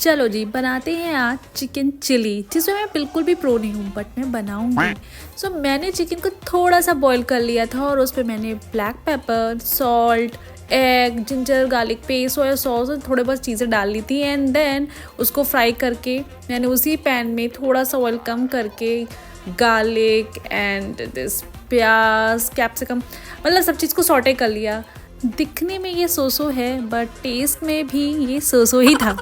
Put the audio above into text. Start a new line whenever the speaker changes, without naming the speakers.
चलो जी बनाते हैं आज चिकन चिली, जिसमें मैं बिल्कुल भी प्रो नहीं हूँ बट मैं बनाऊंगी। सो मैंने चिकन को थोड़ा सा बॉईल कर लिया था और उस पर मैंने black pepper, salt, egg, ginger garlic paste, soya sauce और थोड़े बहुत चीज़ें डाल ली थी। एंड देन उसको फ्राई करके मैंने उसी पैन में थोड़ा सा ऑयल कम करके गार्लिक एंड दिस प्याज, कैप्सिकम, मतलब सब चीज़ को सॉटे कर लिया। दिखने में ये सोसो है बट टेस्ट में भी ये सोसो ही था।